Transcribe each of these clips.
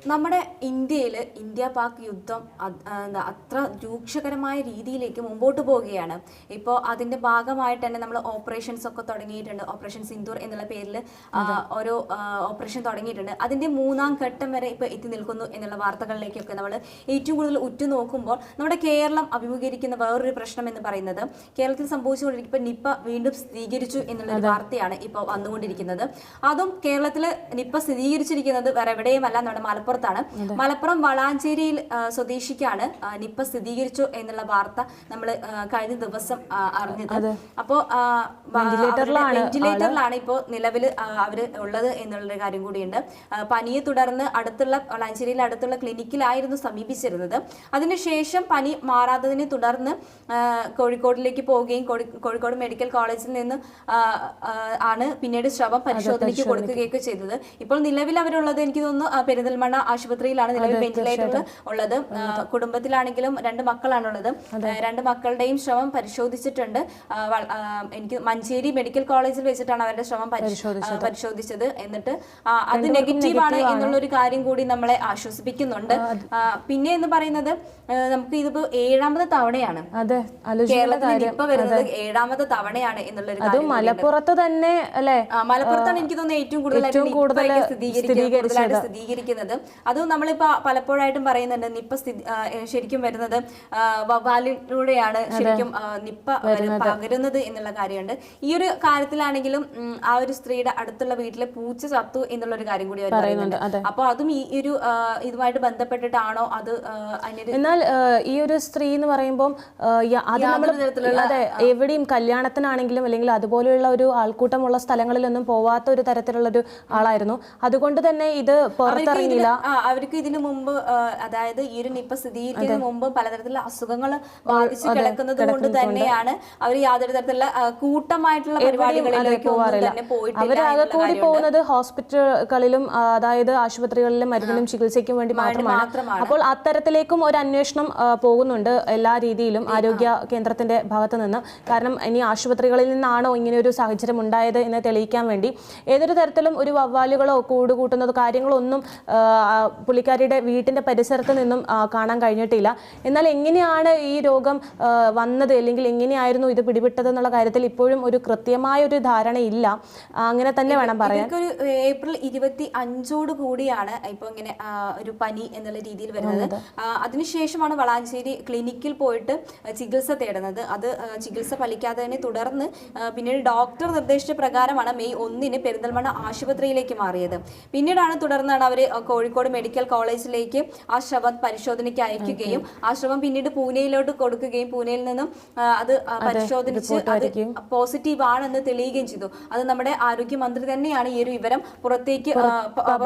നമ്മുടെ ഇന്ത്യ പാക് യുദ്ധം അത്ര രൂക്ഷകരമായ രീതിയിലേക്ക് മുമ്പോട്ട് പോവുകയാണ്. ഇപ്പോൾ അതിന്റെ ഭാഗമായിട്ട് തന്നെ നമ്മൾ ഓപ്പറേഷൻസ് ഒക്കെ തുടങ്ങിയിട്ടുണ്ട്. ഓപ്പറേഷൻ സിന്ദൂർ എന്നുള്ള പേരിൽ ഓരോ ഓപ്പറേഷൻ തുടങ്ങിയിട്ടുണ്ട്. അതിന്റെ 3-ാം ഘട്ടം വരെ ഇപ്പോൾ എത്തി നിൽക്കുന്നു എന്നുള്ള വാർത്തകളിലേക്കൊക്കെ നമ്മൾ ഏറ്റവും കൂടുതൽ ഉറ്റുനോക്കുമ്പോൾ നമ്മുടെ കേരളം അഭിമുഖീകരിക്കുന്ന വേറൊരു പ്രശ്നം എന്ന് പറയുന്നത് കേരളത്തിൽ സംഭവിച്ചുകൊണ്ടിരിക്കുമ്പോൾ നിപ്പ വീണ്ടും സ്ഥിരീകരിച്ചു എന്നുള്ളൊരു വാർത്തയാണ് ഇപ്പോൾ വന്നുകൊണ്ടിരിക്കുന്നത്. അതും കേരളത്തിൽ നിപ്പ സ്ഥിരീകരിച്ചിരിക്കുന്നത് വേറെ എവിടെയുമല്ല, നമ്മുടെ മലപ്പുറത്താണ്. മലപ്പുറം വളാഞ്ചേരിയിൽ സ്വദേശിക്കാണ് നിപ്പ സ്ഥിരീകരിച്ചു എന്നുള്ള വാർത്ത നമ്മൾ കഴിഞ്ഞ ദിവസം അറിഞ്ഞത്. അപ്പോൾ വെന്റിലേറ്ററിലാണ് ഇപ്പോൾ നിലവിൽ അവര് ഉള്ളത് എന്നുള്ളൊരു കാര്യം കൂടിയുണ്ട്. പനിയെ തുടർന്ന് വളാഞ്ചേരിയിൽ അടുത്തുള്ള ക്ലിനിക്കിലായിരുന്നു സമീപിച്ചിരുന്നത്. അതിനുശേഷം പനി മാറാത്തതിനെ തുടർന്ന് കോഴിക്കോടിലേക്ക് പോവുകയും കോഴിക്കോട് മെഡിക്കൽ കോളേജിൽ നിന്ന് ആണ് പിന്നീട് ശ്രവം പരിശോധനയ്ക്ക് കൊടുക്കുകയൊക്കെ ചെയ്തത്. ഇപ്പോൾ നിലവിൽ അവരുള്ളത് എനിക്ക് തോന്നുന്നു പെരിന്തൽമണ്ണ ആശുപത്രിയിലാണ് നിലവിൽ വെന്റിലേറ്ററിൽ ഉള്ളത്. കുടുംബത്തിലാണെങ്കിലും 2 മക്കളാണുള്ളത്. 2 മക്കളുടെയും ശ്രവം പരിശോധിച്ചിട്ടുണ്ട്. എനിക്ക് മഞ്ചേരി മെഡിക്കൽ കോളേജിൽ വെച്ചിട്ടാണ് അവരുടെ ശ്രവം പരിശോധിച്ചത്. എന്നിട്ട് അത് നെഗറ്റീവ് ആണ് എന്നുള്ളൊരു കാര്യം കൂടി നമ്മളെ ആശ്വസിപ്പിക്കുന്നുണ്ട്. പിന്നെ എന്ന് പറയുന്നത് നമുക്ക് ഇതിപ്പോ 7ാമത്തെ തവണയാണ് കേരളത്തിൽ നിപ്പ വരുന്നത്. 7ാമത്തെ തവണയാണ് എന്നുള്ളൊരു കാര്യം. മലപ്പുറത്ത് തന്നെ അല്ലെ? മലപ്പുറത്താണ് എനിക്ക് തോന്നുന്നത് ഏറ്റവും കൂടുതലായിട്ട് സ്ഥിരീകരിക്കുന്നത്. അത് നമ്മളിപ്പോ പലപ്പോഴായിട്ടും പറയുന്നുണ്ട് നിപ്പ ശരിക്കും വരുന്നത് വവ്വാലിലൂടെയാണ് ശരിക്കും നിപ്പ പകരുന്നത് എന്നുള്ള കാര്യമുണ്ട്. ഈ ഒരു കാര്യത്തിലാണെങ്കിലും ആ ഒരു സ്ത്രീയുടെ അടുത്തുള്ള വീട്ടിലെ പൂച്ച ചത്തു എന്നുള്ള ഒരു കാര്യം കൂടി അവർ പറയുന്നുണ്ട്. അപ്പൊ അതും ഈ ഒരു ഇതുമായിട്ട് ബന്ധപ്പെട്ടിട്ടാണോ അത്? എന്നാൽ ഈ ഒരു സ്ത്രീ എന്ന് പറയുമ്പോൾ അതെ, എവിടെയും കല്യാണത്തിനാണെങ്കിലും അല്ലെങ്കിൽ അതുപോലെയുള്ള ഒരു ആൾക്കൂട്ടമുള്ള സ്ഥലങ്ങളിലൊന്നും പോവാത്ത ഒരു തരത്തിലുള്ള ഒരു ആളായിരുന്നു. അതുകൊണ്ട് തന്നെ ഇത് പുറത്തിറങ്ങിയില്ല. അവർക്ക് ഇതിനു മുമ്പ്, അതായത് ഈ ഒരു നിപ്പ സ്ഥിരീകരിക്കുന്നതിന് മുമ്പ് പലതരത്തിലുള്ള അസുഖങ്ങൾ ബാധിച്ച് കിടക്കുന്നത് കൊണ്ട് തന്നെയാണ് അവർ യാതൊരു തരത്തിലുള്ള കൂട്ടമായിട്ടുള്ള പരിപാടികളിലേക്ക് അവരാകെ കൂടി പോകുന്നത് ഹോസ്പിറ്റലുകളിലും അതായത് ആശുപത്രികളിലും മരുന്നിനും ചികിത്സയ്ക്കും വേണ്ടി മാത്രമാണ്. അപ്പോൾ അത്തരത്തിലേക്കും ഒരു അന്വേഷണം പോകുന്നുണ്ട് എല്ലാ രീതിയിലും ആരോഗ്യ കേന്ദ്രത്തിന്റെ ഭാഗത്ത് നിന്ന്. കാരണം ഇനി ആശുപത്രികളിൽ നിന്നാണോ ഇങ്ങനെ ഒരു സാഹചര്യം ഉണ്ടായത് എന്ന് തെളിയിക്കാൻ വേണ്ടി ഏതൊരു തരത്തിലും ഒരു വവ്വാലുകളോ കൂടുകൂട്ടുന്നതോ കാര്യങ്ങളോ ഒന്നും പുള്ളിക്കാരിയുടെ വീട്ടിന്റെ പരിസരത്ത് നിന്നും കാണാൻ കഴിഞ്ഞിട്ടില്ല. എന്നാൽ എങ്ങനെയാണ് ഈ രോഗം വന്നത് അല്ലെങ്കിൽ എങ്ങനെയായിരുന്നു ഇത് പിടിപെട്ടത് എന്നുള്ള കാര്യത്തിൽ ഇപ്പോഴും ഒരു കൃത്യമായ ഒരു ധാരണയില്ല. അങ്ങനെ തന്നെ വേണം പറയാൻ. ഏപ്രിൽ 25 കൂടിയാണ് ഇപ്പൊ ഇങ്ങനെ ഒരു പനി എന്നുള്ള രീതിയിൽ വരുന്നത്. അതിനുശേഷമാണ് വളാഞ്ചേരി ക്ലിനിക്കിൽ പോയിട്ട് ചികിത്സ തേടുന്നത്. അത് ചികിത്സ ഫലിക്കാത്തതിനെ തുടർന്ന് പിന്നീട് ഡോക്ടർ നിർദ്ദേശിച്ച പ്രകാരമാണ് മെയ് 1 പെരിന്തൽമണ്ണ ആശുപത്രിയിലേക്ക് മാറിയത്. പിന്നീടാണ് തുടർന്നാണ് അവർ കോഴിക്കോട് മെഡിക്കൽ കോളേജിലേക്ക് ആ ശ്രവം പരിശോധനയ്ക്ക് അയക്കുകയും ആ ശ്രവം പിന്നീട് പൂനെയിലോട്ട് കൊടുക്കുകയും പൂനെയിൽ നിന്നും അത് പരിശോധിച്ച് അത് പോസിറ്റീവ് ആണെന്ന് തെളിയുകയും ചെയ്തു. അത് നമ്മുടെ ആരോഗ്യമന്ത്രി തന്നെയാണ് ഈ ഒരു വിവരം പുറത്തേക്ക്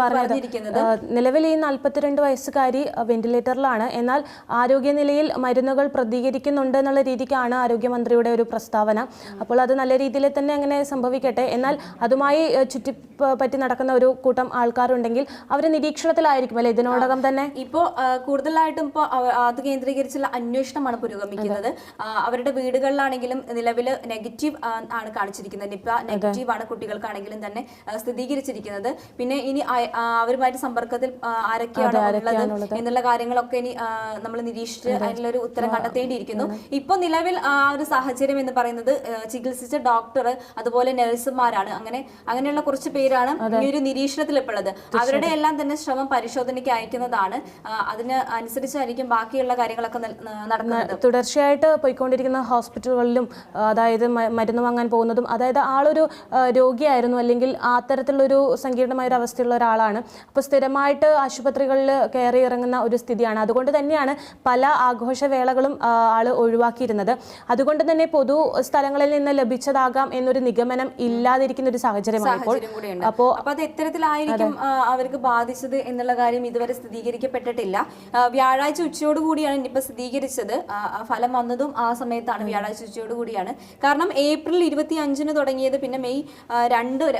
പറഞ്ഞിരിക്കുന്നത്. നിലവിൽ ഈ 42 വയസ്സുകാരി വെന്റിലേറ്ററിലാണ്. എന്നാൽ ആരോഗ്യനിലയിൽ മരുന്നുകൾ പ്രതികരിക്കുന്നുണ്ട് എന്നുള്ള രീതിക്കാണ് ആരോഗ്യമന്ത്രിയുടെ ഒരു പ്രസ്താവന. അപ്പോൾ അത് നല്ല രീതിയിൽ തന്നെ അങ്ങനെ സംഭവിക്കട്ടെ. എന്നാൽ അതുമായി ചുറ്റിപ്പറ്റി നടക്കുന്ന ഒരു കൂട്ടം ആൾക്കാരുണ്ടെങ്കിൽ അവർ നിരീക്ഷണത്തിലായിരിക്കും അല്ലെ ഇതിനോടകം തന്നെ? ഇപ്പോൾ കൂടുതലായിട്ടും ഇപ്പോൾ അത് കേന്ദ്രീകരിച്ചുള്ള അന്വേഷണമാണ് പുരോഗമിക്കുന്നത്. അവരുടെ വീടുകളിലാണെങ്കിലും നിലവിൽ നെഗറ്റീവ് ആണ് കാണിച്ചിരിക്കുന്നത്. നിപ്പ നെഗറ്റീവ് ആണ് കുട്ടികൾക്കാണെങ്കിലും തന്നെ സ്ഥിരീകരിച്ചിരിക്കുന്നത്. പിന്നെ ഇനി അവരുമായിട്ട് സമ്പർക്കത്തിൽ ആരൊക്കെയാണ് ഉള്ളത് എന്നുള്ള കാര്യങ്ങളൊക്കെ ഇനി നമ്മൾ നിരീക്ഷിച്ച് അതിനുള്ളൊരു ഉത്തരം കണ്ടെത്തേണ്ടിയിരിക്കുന്നു. ഇപ്പോൾ നിലവിൽ ആ ഒരു സാഹചര്യം എന്ന് പറയുന്നത് ചികിത്സിച്ച ഡോക്ടർ അതുപോലെ നഴ്സുമാരാണ്. അങ്ങനെയുള്ള കുറച്ച് പേരാണ് ഈ ഒരു നിരീക്ഷണത്തിൽ ഇപ്പോൾ ഉള്ളത്. അവരുടെ എല്ലാം തന്നെ ശ്രമം പരിശോധനയ്ക്ക് അയക്കുന്നതാണ്. അതിന് അനുസരിച്ചായിരിക്കും ബാക്കിയുള്ള കാര്യങ്ങളൊക്കെ നടക്കുന്നത്. തുടർച്ചയായിട്ട് പോയിക്കൊണ്ടിരിക്കുന്ന ഹോസ്പിറ്റലുകളിലും അതായത് മരുന്ന് വാങ്ങാൻ പോകുന്നതും, അതായത് ആളൊരു രോഗിയായിരുന്നു അല്ലെങ്കിൽ അത്തരത്തിലുള്ളൊരു സങ്കീർണമായ ഒരു അവസ്ഥയുള്ള ഒരാളാണ്. അപ്പോൾ സ്ഥിരമായിട്ട് ആശുപത്രികളിൽ കയറി ഇറങ്ങുന്ന ഒരു സ്ഥിതിയാണ്. അതുകൊണ്ട് തന്നെയാണ് പല ആഘോഷവേളകളും ആള് ഒഴിവാക്കിയിരുന്നത്. അതുകൊണ്ട് തന്നെ പൊതു സ്ഥലങ്ങളിൽ നിന്ന് ലഭിച്ചതാകാം എന്നൊരു നിഗമനം ഇല്ലാതിരിക്കുന്ന ഒരു സാഹചര്യമാണ് ഇപ്പോൾ. അപ്പോൾ അത് എത്തരത്തിലായിരിക്കും അവർക്ക് ബാധിച്ചത് എന്നുള്ള കാര്യം ഇതുവരെ സ്ഥിരീകരിക്കപ്പെട്ടിട്ടില്ല. വ്യാഴാഴ്ച ഉച്ചയോടുകൂടിയാണ് നിപ്പ സ്ഥിരീകരിച്ചത്. ഫലം വന്നതും ആ സമയത്താണ്, വ്യാഴാഴ്ച ഉച്ചയോടുകൂടിയാണ്. കാരണം ഏപ്രിൽ 25 തുടങ്ങിയത് പിന്നെ മെയ്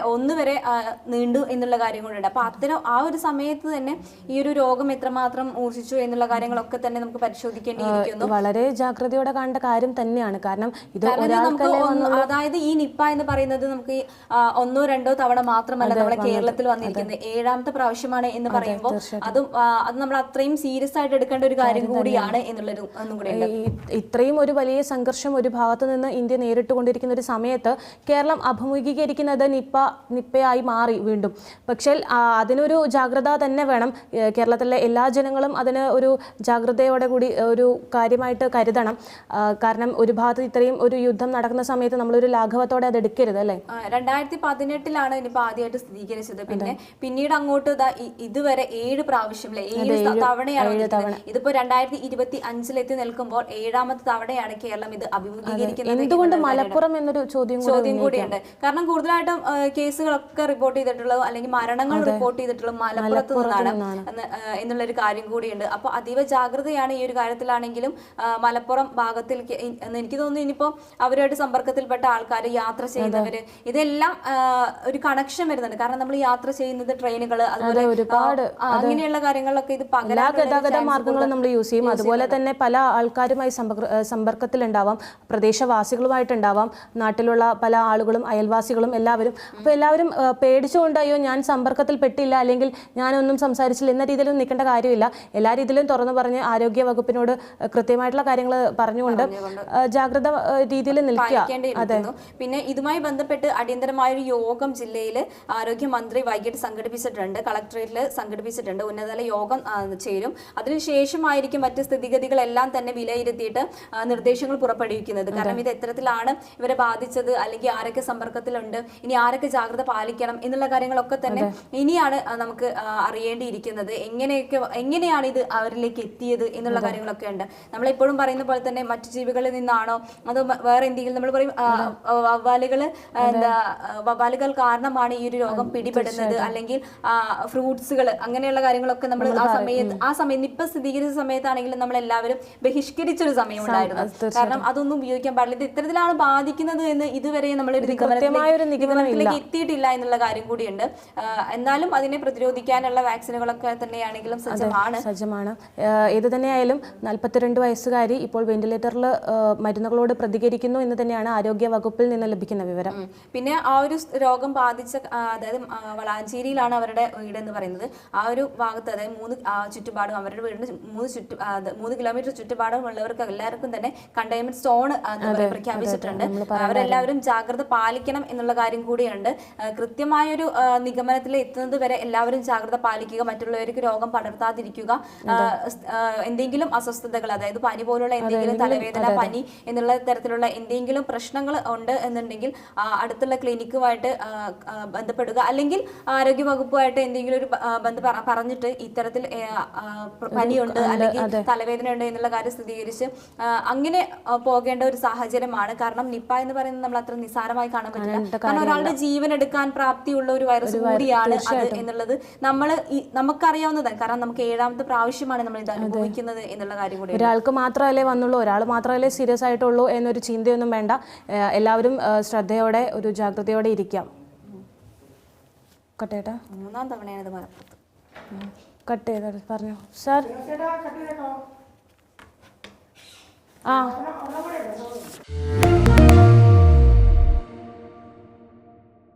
1 വരെ നീണ്ടു എന്നുള്ള കാര്യം കൊണ്ടുണ്ട്. അപ്പൊ അത്തരം ആ ഒരു സമയത്ത് തന്നെ ഈ ഒരു രോഗം എത്രമാത്രം ഊർജിച്ചു എന്നുള്ള കാര്യങ്ങളൊക്കെ തന്നെ നമുക്ക് പരിശോധിക്കേണ്ടിയിരിക്കുന്നു. വളരെ ജാഗ്രതയോടെ കാണേണ്ട കാര്യം തന്നെയാണ്. കാരണം ഇത് അതായത് ഈ നിപ്പ എന്ന് പറയുന്നത് നമുക്ക് 1-2 തവണ മാത്രമല്ല നമ്മുടെ കേരളത്തിൽ വന്നിരിക്കുന്നത്. 7ാമത്തെ പ്രാവശ്യമാണ് എന്ന് പറയുന്നത്. പറയുമ്പോൾ അത് നമ്മൾ അത്രയും സീരിയസ് ആയിട്ട് എടുക്കേണ്ട ഒരു കാര്യം കൂടിയാണ് എന്നുള്ളൊരു ഒന്നും കൂടി ഇത്രയും ഒരു വലിയ സംഘർഷം ഒരു ഭാഗത്ത് നിന്ന് ഇന്ത്യ നേരിട്ടുകൊണ്ടിരിക്കുന്ന ഒരു സമയത്ത് കേരളം അഭിമുഖീകരിക്കുന്നത് നിപ്പയായി മാറി വീണ്ടും. പക്ഷേ അതിനൊരു ജാഗ്രത തന്നെ വേണം. കേരളത്തിലെ എല്ലാ ജനങ്ങളും അതിന് ഒരു ജാഗ്രതയോടെ കൂടി ഒരു കാര്യമായിട്ട് കരുതണം. കാരണം ഒരു ഭാഗത്ത് ഇത്രയും ഒരു യുദ്ധം നടക്കുന്ന സമയത്ത് നമ്മളൊരു ലാഘവത്തോടെ അത് എടുക്കരുത് അല്ലേ. 2018 നിപ്പ ആദ്യമായിട്ട് സ്ഥിരീകരിച്ചത്. പിന്നീട് അങ്ങോട്ട് ഇതുവരെ 7 പ്രാവശ്യം 7 തവണയാണ്. ഇതിപ്പോ 2025 എത്തി നിൽക്കുമ്പോൾ 7ാമത്തെ തവണയാണ് കേരളം ഇത് അഭിമുഖീകരിക്കുന്നത്. എന്തുകൊണ്ട് മലപ്പുറം എന്നൊരു ചോദ്യം കൂടിയുണ്ട്. കാരണം കൂടുതലായിട്ടും കേസുകളൊക്കെ റിപ്പോർട്ട് ചെയ്തിട്ടുള്ളത് അല്ലെങ്കിൽ മരണങ്ങൾ റിപ്പോർട്ട് ചെയ്തിട്ടുള്ളത് മലപ്പുറത്ത് നിന്നാണ് എന്നുള്ളൊരു കാര്യം കൂടിയുണ്ട്. അപ്പൊ അതീവ ജാഗ്രതയാണ് ഈ ഒരു കാര്യത്തിലാണെങ്കിലും മലപ്പുറം ഭാഗത്തിലേക്ക് എനിക്ക് തോന്നുന്നു. ഇനിയിപ്പോ അവരുമായിട്ട് സമ്പർക്കത്തിൽപ്പെട്ട ആൾക്കാർ, യാത്ര ചെയ്യുന്നവര്, ഇതെല്ലാം ഒരു കണക്ഷൻ വരുന്നുണ്ട്. കാരണം നമ്മൾ യാത്ര ചെയ്യുന്നത് ട്രെയിനുകൾ, അതുപോലെ ഒരുപാട് അങ്ങനെയുള്ള കാര്യങ്ങളിലൊക്കെ ഇത് എല്ലാ ഗതാഗത മാർഗങ്ങളും നമ്മൾ യൂസ് ചെയ്യും. അതുപോലെ തന്നെ പല ആൾക്കാരുമായി സമ്പർക്കത്തിലുണ്ടാവാം, പ്രദേശവാസികളുമായിട്ടുണ്ടാവാം, നാട്ടിലുള്ള പല ആളുകളും, അയൽവാസികളും എല്ലാവരും. അപ്പോൾ എല്ലാവരും പേടിച്ചുകൊണ്ട് അയ്യോ ഞാൻ സമ്പർക്കത്തിൽ പെട്ടില്ല അല്ലെങ്കിൽ ഞാനൊന്നും സംസാരിച്ചില്ല എന്ന രീതിയിലും നിൽക്കേണ്ട കാര്യമില്ല. എല്ലാ രീതിയിലും തുറന്നു പറഞ്ഞ് ആരോഗ്യ വകുപ്പിനോട് കൃത്യമായിട്ടുള്ള കാര്യങ്ങൾ പറഞ്ഞുകൊണ്ട് ജാഗ്രത രീതിയിൽ നിൽക്കുക. അതെ. പിന്നെ ഇതുമായി ബന്ധപ്പെട്ട് അടിയന്തരമായൊരു യോഗം ജില്ലയിൽ ആരോഗ്യമന്ത്രി വൈകിട്ട് സംഘടിപ്പിച്ചിട്ടുണ്ട്. കളക്ടറേറ്റിൽ സംഘടിപ്പിച്ചിട്ടുണ്ട്. ഉന്നതതല യോഗം ചേരും. അതിനുശേഷമായിരിക്കും മറ്റ് സ്ഥിതിഗതികളെല്ലാം തന്നെ വിലയിരുത്തിയിട്ട് നിർദ്ദേശങ്ങൾ പുറപ്പെടുവിക്കുന്നത്. കാരണം ഇത് എത്തരത്തിലാണ് ഇവരെ ബാധിച്ചത്, അല്ലെങ്കിൽ ആരൊക്കെ സമ്പർക്കത്തിലുണ്ട്, ഇനി ആരൊക്കെ ജാഗ്രത പാലിക്കണം എന്നുള്ള കാര്യങ്ങളൊക്കെ തന്നെ ഇനിയാണ് നമുക്ക് അറിയേണ്ടിയിരിക്കുന്നത്. എങ്ങനെയാണ് ഇത് അവരിലേക്ക് എത്തിയത് എന്നുള്ള കാര്യങ്ങളൊക്കെ ഉണ്ട്. നമ്മളെപ്പോഴും പറയുന്ന പോലെ തന്നെ മറ്റു ജീവികളിൽ നിന്നാണോ അതോ വേറെ എന്തെങ്കിലും, നമ്മൾ പറയും വവ്വാലുകൾ കാരണമാണ് ഈ ഒരു രോഗം പിടിപെടുന്നത്, അല്ലെങ്കിൽ ഫ്രൂട്ട്സുകൾ, അങ്ങനെയുള്ള കാര്യങ്ങളൊക്കെ നമ്മൾ ആ സമയത്ത് നിപ്പ സ്ഥിരീകരിച്ച സമയത്താണെങ്കിലും നമ്മൾ എല്ലാവരും ബഹിഷ്കരിച്ചൊരു സമയം ഉണ്ടായിരുന്നു. കാരണം അതൊന്നും ഉപയോഗിക്കാൻ പാടില്ല, ഇത് ഇത്തരത്തിലാണ് ബാധിക്കുന്നത് എന്ന് ഇതുവരെ നമ്മൾ നിഗമനത്തിലേക്ക് എത്തിയിട്ടില്ല എന്നുള്ള കാര്യം കൂടിയുണ്ട്. എന്നാലും അതിനെ പ്രതിരോധിക്കാനുള്ള വാക്സിനുകളൊക്കെ തന്നെയാണെങ്കിലും സജ്ജമാണ്. ഏത് തന്നെയായാലും 42 വയസ്സുകാരി ഇപ്പോൾ വെന്റിലേറ്ററിൽ മരുന്നുകളോട് പ്രതികരിക്കുന്നു എന്ന് തന്നെയാണ് ആരോഗ്യ വകുപ്പിൽ നിന്ന് ലഭിക്കുന്ന വിവരം. പിന്നെ ആ ഒരു രോഗം ബാധിച്ച, അതായത് വളാഞ്ചേരിയിലാണ് അവരുടെ വീടെന്ന് പറയുന്നത്. ആ ഒരു ഭാഗത്ത്, അതായത് 3 ചുറ്റുപാടും അവരുടെ വീടിന് 3 കിലോമീറ്റർ ചുറ്റുപാടും ഉള്ളവർക്ക് എല്ലാവർക്കും തന്നെ കണ്ടെയ്ൻമെന്റ് സോൺ പ്രഖ്യാപിച്ചിട്ടുണ്ട്. അവരെല്ലാവരും ജാഗ്രത പാലിക്കണം എന്നുള്ള കാര്യം കൂടിയുണ്ട്. കൃത്യമായൊരു നിഗമനത്തിൽ എത്തുന്നത് വരെ എല്ലാവരും ജാഗ്രത പാലിക്കുക, മറ്റുള്ളവർക്ക് രോഗം പടർത്താതിരിക്കുക. എന്തെങ്കിലും അസ്വസ്ഥതകൾ, അതായത് പനി പോലുള്ള എന്തെങ്കിലും, തലവേദന, പനി എന്നുള്ള തരത്തിലുള്ള എന്തെങ്കിലും പ്രശ്നങ്ങൾ ഉണ്ട് എന്നുണ്ടെങ്കിൽ അടുത്തുള്ള ക്ലിനിക്കുമായിട്ട് ബന്ധപ്പെടുക, അല്ലെങ്കിൽ ആരോഗ്യ വകുപ്പുമായിട്ട് എന്തെങ്കിലും ഒരു പറഞ്ഞിട്ട് ഇത്തരത്തിൽ പനിയുണ്ട് അല്ലെങ്കിൽ തലവേദന ഉണ്ട് എന്നുള്ള കാര്യം സ്ഥിരീകരിച്ച് അങ്ങനെ പോകേണ്ട ഒരു സാഹചര്യമാണ്. കാരണം നിപ്പ എന്ന് പറയുന്നത് നമ്മൾ അത്ര നിസ്സാരമായി കാണാൻ പറ്റില്ല. കാരണം ഒരാളുടെ ജീവൻ എടുക്കാൻ പ്രാപ്തിയുള്ള ഒരു വൈറസ് കൂടിയാണ് അത് എന്നുള്ളത് നമുക്കറിയാവുന്നതാണ്. കാരണം നമുക്ക് 7ാമത്തെ പ്രാവശ്യമാണ് നമ്മൾ ഇത് അനുഭവിക്കുന്നത് എന്നുള്ള കാര്യം കൂടി. ഒരാൾക്ക് മാത്രമല്ലേ വന്നുള്ളൂ, ഒരാൾ മാത്രമല്ലേ സീരിയസ് ആയിട്ടുള്ളൂ എന്നൊരു ചിന്തയൊന്നും വേണ്ട. എല്ലാവരും ശ്രദ്ധയോടെ ഒരു ജാഗ്രതയോടെ ഇരിക്കാം. കട്ടേട്ടാ 3ാം തവണയാണ് ഇത് മലപ്പുറത്ത്. കട്ട് ചെയ്തത് പറഞ്ഞു സാർ. ആ